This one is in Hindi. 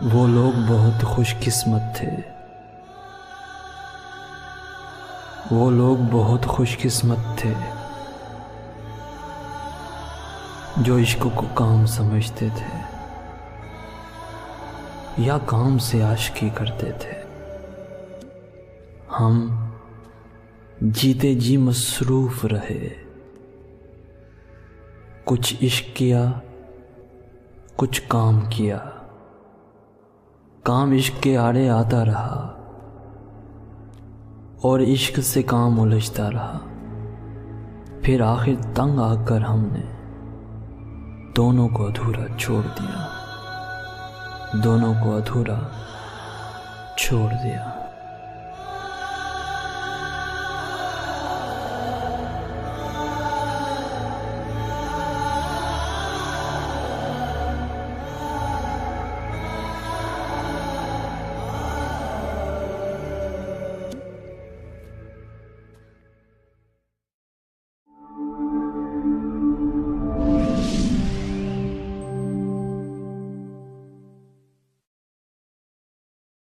वो लोग बहुत खुशकिस्मत थे। वो लोग बहुत खुशकिस्मत थे जो इश्क को काम समझते थे या काम से आशिकी करते थे। हम जीते जी मसरूफ रहे, कुछ इश्क किया कुछ काम किया, काम इश्क के आड़े आता रहा और इश्क से काम उलझता रहा। फिर आखिर तंग आकर हमने दोनों को अधूरा छोड़ दिया, दोनों को अधूरा छोड़ दिया।